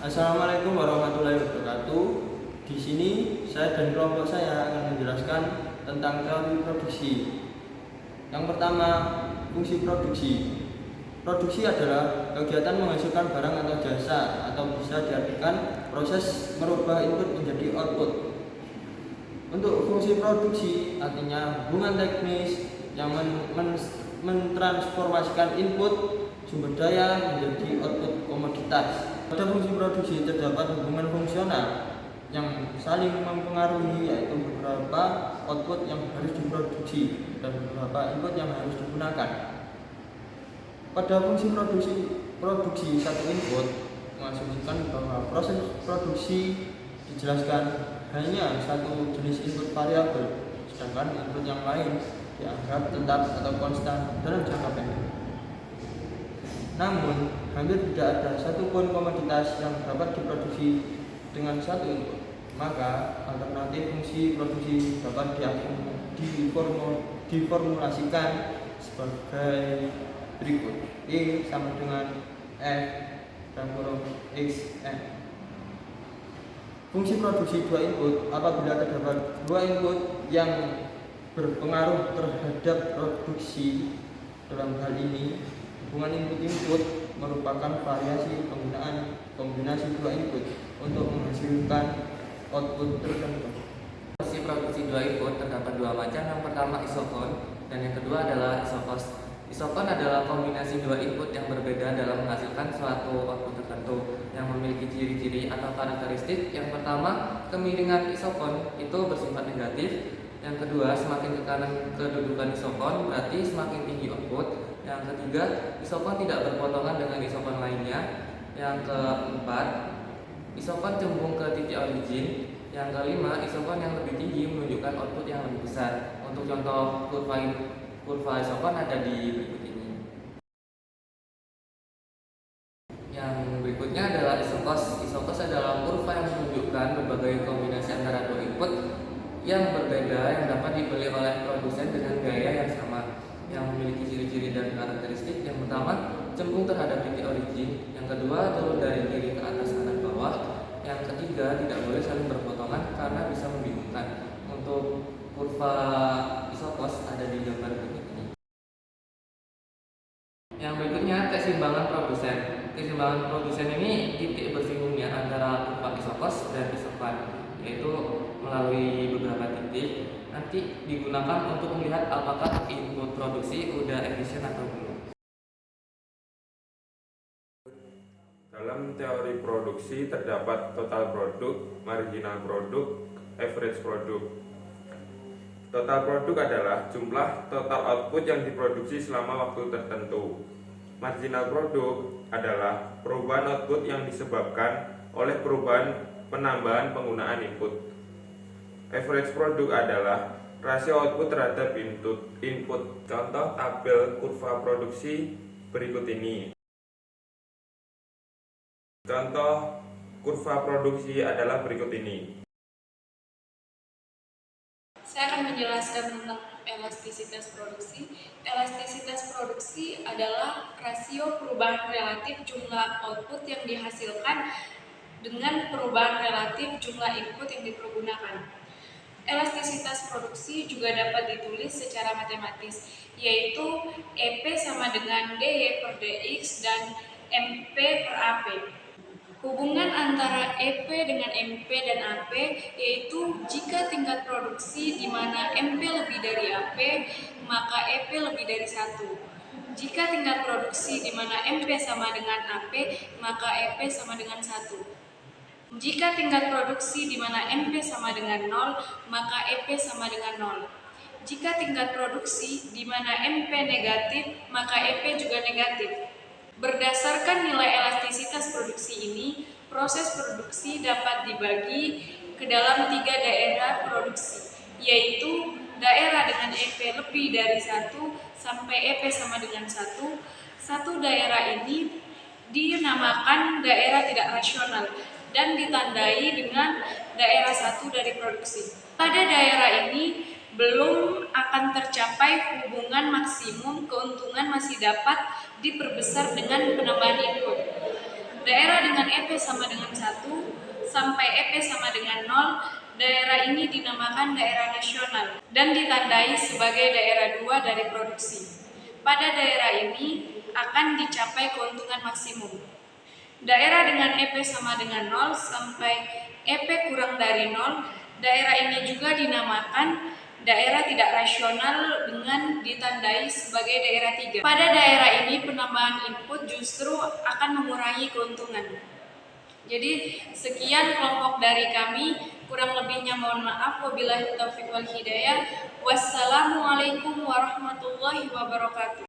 Assalamualaikum warahmatullahi wabarakatuh. Di sini saya dan kelompok saya akan menjelaskan tentang teori produksi. Yang pertama, fungsi produksi. Produksi adalah kegiatan menghasilkan barang atau jasa, atau bisa diartikan proses merubah input menjadi output. Untuk fungsi produksi artinya hubungan teknis yang mentransformasikan input sumber daya menjadi output komoditas. Pada fungsi produksi terdapat hubungan fungsional yang saling mempengaruhi, yaitu beberapa output yang harus diproduksi dan beberapa input yang harus digunakan. Pada fungsi produksi satu input mengasumsikan bahwa proses produksi dijelaskan hanya satu jenis input variabel, sedangkan input yang lain dianggap tetap atau konstan dalam jangka pendek. Namun, hampir tidak ada satupun komoditas yang dapat diproduksi dengan satu input. Maka, alternatif fungsi produksi dapat diformulasikan sebagai berikut. E sama dengan F dan kurung XN. Fungsi produksi dua input apabila terdapat dua input yang berpengaruh terhadap produksi. Dalam hal ini, hubungan input-input merupakan variasi penggunaan kombinasi dua input untuk menghasilkan output tertentu. Fungsi produksi dua input terdapat dua macam. Yang pertama isokon dan yang kedua adalah isokos. Isokon adalah kombinasi dua input yang berbeda dalam menghasilkan suatu output tertentu yang memiliki ciri-ciri atau karakteristik. Yang pertama, kemiringan isokon itu bersifat negatif. Yang kedua, semakin ke kanan kedudukan isokon berarti semakin tinggi output. Yang ketiga, isokon tidak berpotongan dengan isokon lainnya. Yang keempat, isokon cembung ke titik origin. Yang kelima, isokon yang lebih tinggi menunjukkan output yang lebih besar. Untuk contoh kurva isokon ada di berikut ini. Yang berikutnya adalah isokos. Isokos adalah kurva yang menunjukkan berbagai kombinasi antara dua input yang berbeda yang dapat dibeli oleh produsen dengan gaya yang sama, yang memiliki ciri-ciri dan karakteristik. Yang pertama, cembung terhadap titik origin. Yang kedua, turun dari kiri ke atas kanan bawah. Yang ketiga, tidak boleh saling berpotongan karena bisa membingungkan. Untuk kurva isokos ada di gambar berikut ini. Yang berikutnya, keseimbangan produsen. Keseimbangan produsen ini titik bersinggungnya antara kurva isokos dan isokon, yaitu melalui beberapa titik nanti digunakan untuk melihat apakah input produksi udah efisien atau belum. Dalam teori produksi terdapat total produk, marginal produk, average produk. Total produk adalah jumlah total output yang diproduksi selama waktu tertentu. Marginal produk adalah perubahan output yang disebabkan oleh perubahan penambahan penggunaan input. Average produk adalah rasio output terhadap input. Contoh tabel kurva produksi berikut ini. Contoh kurva produksi adalah berikut ini. Saya akan menjelaskan tentang elastisitas produksi. Elastisitas produksi adalah rasio perubahan relatif jumlah output yang dihasilkan dengan perubahan relatif jumlah input yang dipergunakan. Elastisitas produksi juga dapat ditulis secara matematis, yaitu EP sama dengan DY per DX dan MP per AP. Hubungan antara EP dengan MP dan AP yaitu jika tingkat produksi di mana MP lebih dari AP, maka EP lebih dari 1. Jika tingkat produksi di mana MP sama dengan AP, maka EP sama dengan 1. Jika tingkat produksi di mana MP sama dengan 0, maka EP sama dengan 0. Jika tingkat produksi di mana MP negatif, maka EP juga negatif. Berdasarkan nilai elastisitas produksi ini, proses produksi dapat dibagi ke dalam 3 daerah produksi, yaitu daerah dengan EP lebih dari 1 sampai EP sama dengan 1. Satu daerah ini dinamakan daerah tidak rasional dan ditandai dengan daerah 1 dari produksi. Pada daerah ini belum akan tercapai hubungan maksimum, keuntungan masih dapat diperbesar dengan penambahan input. Daerah dengan EP sama dengan 1 sampai EP sama dengan 0, daerah ini dinamakan daerah nasional dan ditandai sebagai daerah 2 dari produksi. Pada daerah ini akan dicapai keuntungan maksimum. Daerah dengan EP sama dengan 0 sampai EP kurang dari 0, daerah ini juga dinamakan daerah tidak rasional dengan ditandai sebagai daerah 3. Pada daerah ini penambahan input justru akan mengurangi keuntungan. Jadi sekian kelompok dari kami, kurang lebihnya mohon maaf. Wabillahi taufiq wal hidayah. Wassalamualaikum warahmatullahi wabarakatuh.